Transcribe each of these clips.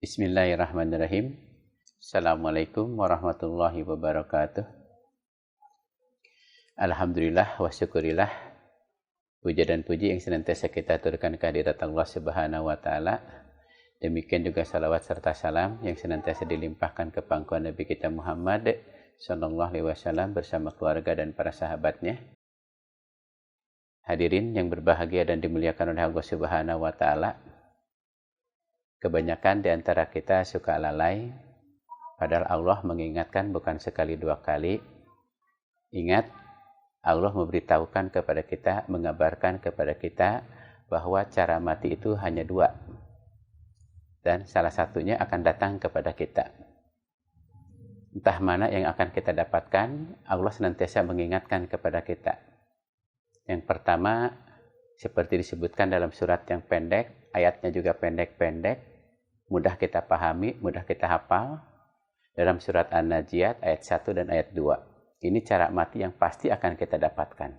Bismillahirrahmanirrahim. Assalamualaikum warahmatullahi wabarakatuh. Alhamdulillah wa syukurillah. Puja dan puji yang senantiasa kita aturkan kehadirat Allah Subhanahu wa taala. Demikian juga salawat serta salam yang senantiasa dilimpahkan ke pangkuan Nabi kita Muhammad sallallahu alaihi wasallam bersama keluarga dan para sahabatnya. Hadirin yang berbahagia dan dimuliakan oleh Allah Subhanahu wa taala. Kebanyakan di antara kita suka lalai, padahal Allah mengingatkan bukan sekali dua kali. Ingat, Allah memberitahukan kepada kita, mengabarkan kepada kita bahwa cara mati itu hanya dua. Dan salah satunya akan datang kepada kita. Entah mana yang akan kita dapatkan, Allah senantiasa mengingatkan kepada kita. Yang pertama, seperti disebutkan dalam surat yang pendek, ayatnya juga pendek-pendek, mudah kita pahami, mudah kita hafal. Dalam surat An-Najiyat ayat 1 dan ayat 2. Ini cara mati yang pasti akan kita dapatkan.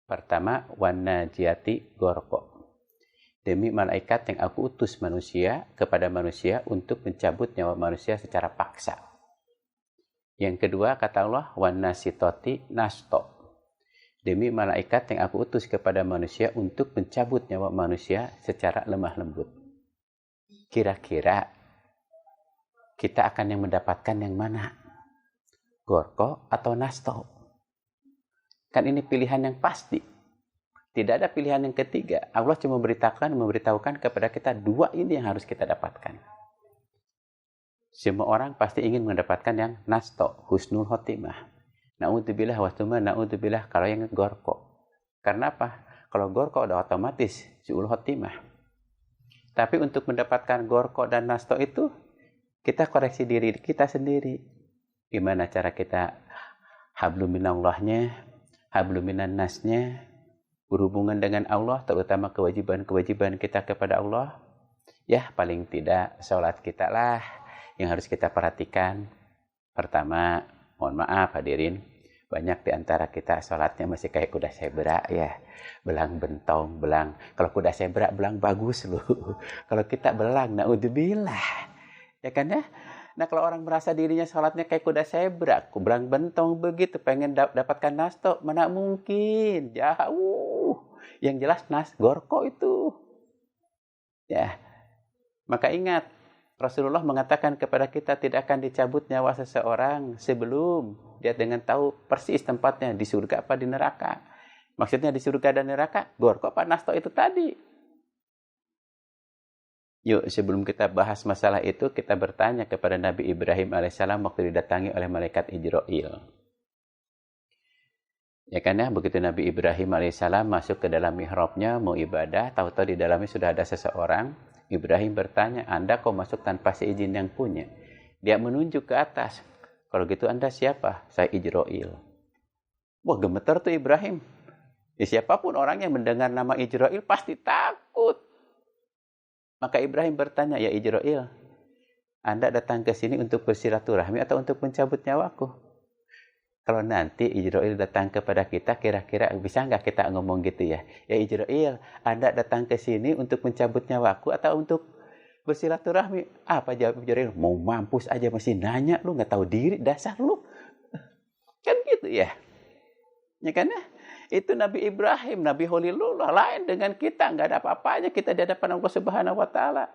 Pertama, wan-najiyati gorko. Demi malaikat yang aku utus manusia kepada manusia untuk mencabut nyawa manusia secara paksa. Yang kedua, kata Allah, wan-nasitoti nasto. Demi malaikat yang aku utus kepada manusia untuk mencabut nyawa manusia secara lemah lembut. Kira-kira kita akan yang mendapatkan yang mana? Gorko atau nasto? Kan ini pilihan yang pasti. Tidak ada pilihan yang ketiga. Allah cuma memberitahukan kepada kita dua ini yang harus kita dapatkan. Semua orang pasti ingin mendapatkan yang nasto, husnul khotimah. Na'udzubillah wa tsumma na'udzubillah kalau yang gorko. Karena apa? Kalau gorko udah otomatis su'ul khotimah. Tapi untuk mendapatkan gorko dan nasto itu, kita koreksi diri kita sendiri. Gimana cara kita hablum minallahnya, hablum minan nasnya, berhubungan dengan Allah, terutama kewajiban-kewajiban kita kepada Allah. Ya, paling tidak sholat kita lah yang harus kita perhatikan. Pertama, mohon maaf hadirin, banyak di antara kita sholatnya masih kayak kuda zebra ya. Belang bentong, belang. Kalau kuda zebra belang bagus loh. Kalau kita belang, naudzubillah. Ya kan ya? Nah kalau orang merasa dirinya sholatnya kayak kuda zebra, belang bentong begitu, pengen dapatkan nasto, mana mungkin. Jauh. Yang jelas gorko itu. Ya. Maka ingat, Rasulullah mengatakan kepada kita tidak akan dicabut nyawa seseorang sebelum dia dengan tahu persis tempatnya di surga apa di neraka. Maksudnya di surga dan neraka, gorko apa nasto itu tadi. Yuk sebelum kita bahas masalah itu, kita bertanya kepada Nabi Ibrahim alaihissalam waktu didatangi oleh malaikat Ijrail. Ya kan ya, begitu Nabi Ibrahim alaihissalam masuk ke dalam mihrabnya mau ibadah, tahu-tahu di dalamnya sudah ada seseorang. Ibrahim bertanya, Anda kok masuk tanpa seizin yang punya? Dia menunjuk ke atas. Kalau gitu Anda siapa? Saya Ijrail. Wah gemeter tuh Ibrahim. Ya, siapapun orang yang mendengar nama Ijrail pasti takut. Maka Ibrahim bertanya, ya Ijrail, Anda datang ke sini untuk bersilaturahmi atau untuk mencabut nyawaku? Kalau nanti Ijrail datang kepada kita, kira-kira bisa nggak kita ngomong gitu ya? Ya Ijrail, Anda datang ke sini untuk mencabut nyawaku atau untuk bersilaturahmi? Apa jawab Ijrail? Mau mampus aja masih nanya, lu nggak tahu diri, dasar lu. Kan gitu ya? Ya kan ya? Itu Nabi Ibrahim, Nabi Khalilullah, lain dengan kita, nggak ada apa-apanya kita di hadapan Allah Subhanahu wa taala.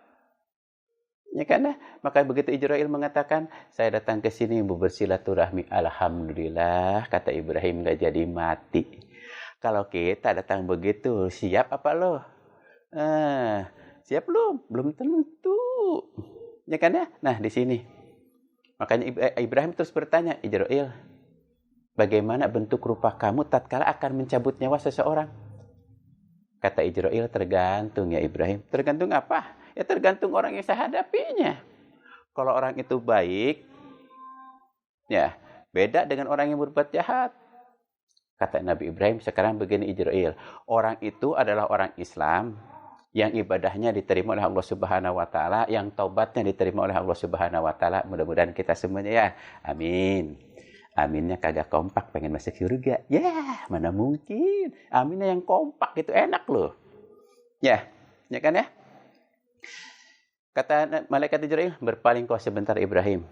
Ya kan? Maka begitu Ijrail mengatakan, saya datang ke sini mau bersilaturahmi. Alhamdulillah, kata Ibrahim, nggak jadi mati. Kalau kita datang begitu, siap apa lo? Siap belum? Belum tentu. Ya kan ya? Nah, di sini. Makanya Ibrahim terus bertanya, Ijrail, bagaimana bentuk rupa kamu tatkala akan mencabut nyawa seseorang? Kata Ijrail, tergantung ya Ibrahim. Tergantung apa? Ya tergantung orang yang saya hadapinya. Kalau orang itu baik, ya beda dengan orang yang berbuat jahat. Kata Nabi Ibrahim, sekarang begini Ijrail. Orang itu adalah orang Islam yang ibadahnya diterima oleh Allah Subhanahu wa taala, yang taubatnya diterima oleh Allah Subhanahu wa taala. Mudah-mudahan kita semuanya ya. Amin. Aminnya kagak kompak pengen masuk surga. Ya, mana mungkin. Aminnya yang kompak itu enak loh. Ya kan ya? Kata malaikat Jibril, berpaling kau sebentar Ibrahim.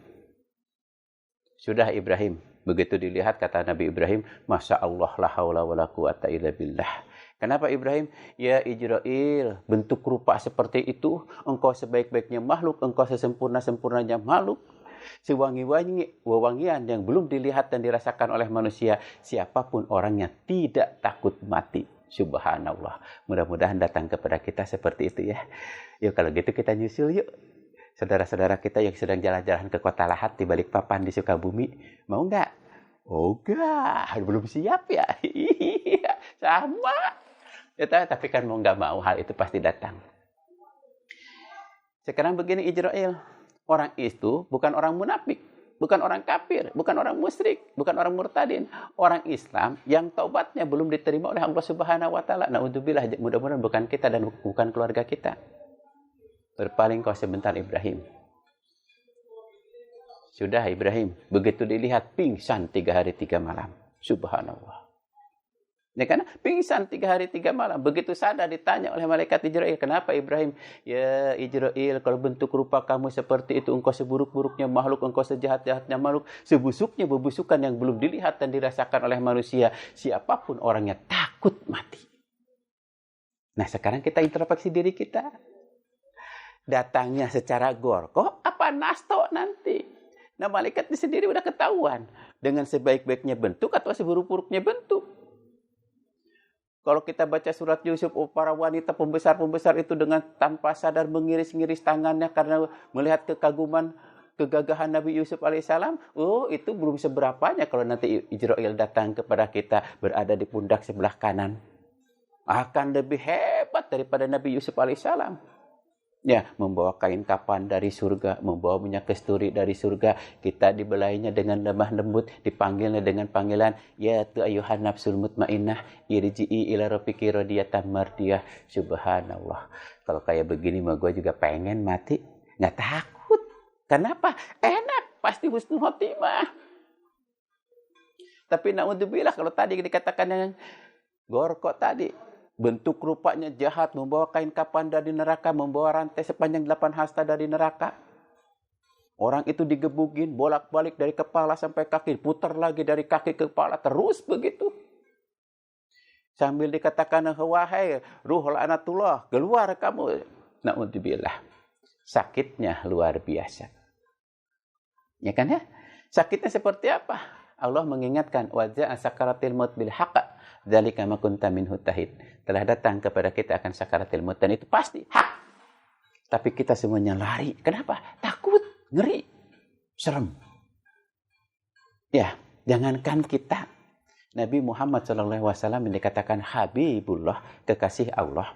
Sudah Ibrahim. Begitu dilihat kata Nabi Ibrahim, Masya Allah la haula wa la quwata illa billah. Kenapa Ibrahim? Ya Ijrail, bentuk rupa seperti itu, engkau sebaik-baiknya makhluk, engkau sesempurna-sempurnanya makhluk. Sewangi-wangian yang belum dilihat dan dirasakan oleh manusia, siapapun orangnya tidak takut mati. Subhanallah. Mudah-mudahan datang kepada kita seperti itu ya. Yuk kalau gitu kita nyusul yuk. Saudara-saudara kita yang sedang jalan-jalan ke Kota Lahat di Balikpapan di Sukabumi, mau nggak? Oh enggak, belum siap ya. Iya, sama. Ya, tapi kan mau nggak mau hal itu pasti datang. Sekarang begini Ijrail, orang itu bukan orang munafik, bukan orang kafir, bukan orang musyrik, bukan orang murtadin, orang Islam yang taubatnya belum diterima oleh Allah Subhanahu wa taala. Naudzubillah, mudah-mudahan bukan kita dan bukan keluarga kita. Berpaling kau sebentar Ibrahim. Sudah Ibrahim, begitu dilihat pingsan 3 hari 3 malam. Subhanallah. Ya kan? Pingsan 3 hari 3 malam. Begitu sadar ditanya oleh malaikat Ijrail, kenapa Ibrahim? Ya Ijrail, kalau bentuk rupa kamu seperti itu, engkau seburuk-buruknya makhluk, engkau sejahat-jahatnya makhluk, sebusuknya bebusukan yang belum dilihat dan dirasakan oleh manusia, siapapun orangnya takut mati. Nah sekarang kita introspeksi diri kita. Datangnya secara gorko, apa nasto nanti? Nah malaikat sendiri udah ketahuan. Dengan sebaik-baiknya bentuk atau seburuk-buruknya bentuk. Kalau kita baca surat Yusuf, para wanita pembesar-pembesar itu dengan tanpa sadar mengiris-ngiris tangannya karena melihat kekaguman, kegagahan Nabi Yusuf alaihissalam. Oh, itu belum seberapanya kalau nanti Ijrail datang kepada kita berada di pundak sebelah kanan. Akan lebih hebat daripada Nabi Yusuf alaihissalam. Ya, membawa kain kapan dari surga, membawa minyak kasturi dari surga. Kita dibelainya dengan lemah lembut, dipanggilnya dengan panggilan, ya tu ayuhan nafsul mutmainnah, irji'i ila rabbiki radiyatan mardiyah. Subhanallah. Kalau kayak begini mah gue juga pengen mati, nggak takut. Kenapa? Enak, pasti husnul khotimah. Tapi naudzubillah kalau tadi dikatakan yang gorko tadi, bentuk rupanya jahat, membawa kain kapan dari neraka, membawa rantai sepanjang 8 hasta dari neraka. Orang itu digebukin bolak-balik dari kepala sampai kaki, putar lagi dari kaki ke kepala, terus begitu. Sambil dikatakan, wahai ruh laknatullah, keluar kamu. Na'udzubillah. Sakitnya luar biasa. Ya kan ya? Sakitnya seperti apa? Allah mengingatkan, wajah sakaratil maut bil haqq. Dzalika ma kunta minhu tahid. Telah datang kepada kita akan sakaratul maut dan itu pasti hak. Tapi kita semuanya lari. Kenapa? Takut, ngeri, serem. Ya, jangankan kita. Nabi Muhammad SAW yang dikatakan Habibullah, kekasih Allah.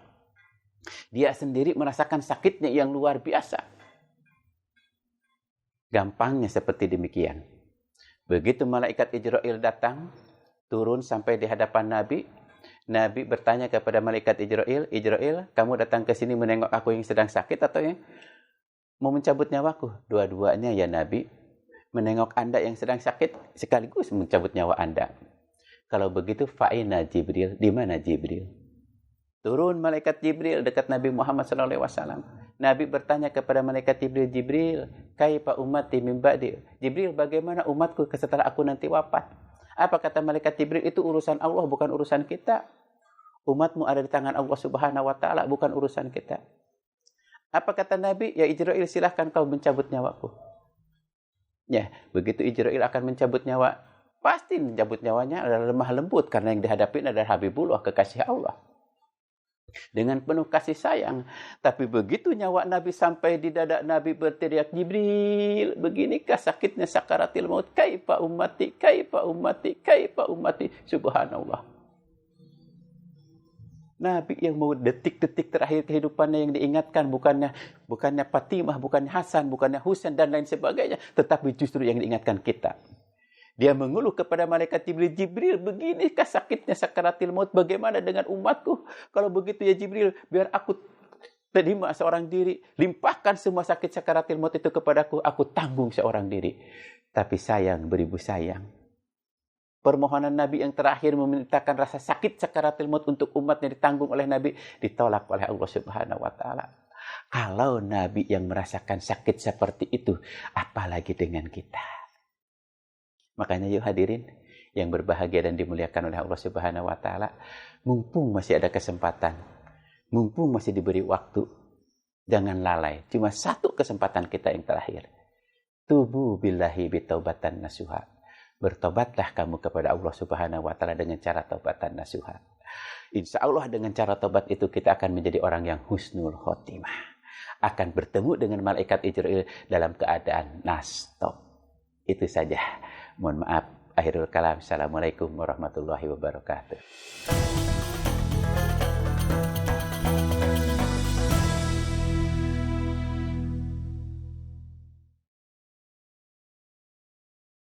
Dia sendiri merasakan sakitnya yang luar biasa. Gampangnya seperti demikian. Begitu malaikat Ijrail datang, turun sampai di hadapan Nabi. Nabi bertanya kepada malaikat Ijrail, Ijrail, kamu datang ke sini menengok aku yang sedang sakit atau yang mau mencabut nyawaku? Dua-duanya ya Nabi. Menengok Anda yang sedang sakit sekaligus mencabut nyawa Anda. Kalau begitu, fa'ina Jibril, di mana Jibril? Turun malaikat Jibril dekat Nabi Muhammad SAW. Nabi bertanya kepada malaikat Jibril, Jibril, kaifa ummati min ba'di? Jibril, bagaimana umatku setelah aku nanti wafat? Apa kata malaikat Jibril? Itu urusan Allah, bukan urusan kita. Umatmu ada di tangan Allah Subhanahu wa taala, bukan urusan kita. Apa kata Nabi? Ya Ijrail, silahkan kau mencabut nyawaku. Ya, begitu Ijrail akan mencabut nyawa, pasti mencabut nyawanya adalah lemah lembut karena yang dihadapi adalah Habibullah, kekasih Allah. Dengan penuh kasih sayang. Tapi begitu nyawa Nabi sampai di dada Nabi berteriak, Jibril, beginikah sakitnya sakaratil maut? Kaifa ummati, kaifa ummati, kaifa ummati. Subhanallah. Nabi yang mau detik-detik terakhir kehidupannya yang diingatkan bukannya Fatimah, bukannya Hasan, bukannya Husain dan lain sebagainya, tetapi justru yang diingatkan kita. Dia mengeluh kepada malaikat Jibril, Jibril, beginikah sakitnya sakaratil maut? Bagaimana dengan umatku? Kalau begitu ya Jibril, biar aku terima seorang diri. Limpahkan semua sakit sakaratil maut itu kepadaku. Aku tanggung seorang diri. Tapi sayang, beribu sayang. Permohonan Nabi yang terakhir memintakan rasa sakit sakaratil maut untuk umatnya ditanggung oleh Nabi, ditolak oleh Allah Subhanahu wa taala. Kalau Nabi yang merasakan sakit seperti itu, apalagi dengan kita. Makanya yuk hadirin yang berbahagia dan dimuliakan oleh Allah Subhanahu wa taala, mumpung masih ada kesempatan, mumpung masih diberi waktu, jangan lalai. Cuma satu kesempatan kita yang terakhir. Tubu billahi bitaubatan nasuha. Bertobatlah kamu kepada Allah Subhanahu wa taala dengan cara taubatan nasuha. Insya Allah dengan cara taubat itu kita akan menjadi orang yang husnul khotimah. Akan bertemu dengan malaikat Jibril dalam keadaan nastop. Itu saja. Mohon maaf. Akhirul kalam. Assalamualaikum warahmatullahi wabarakatuh.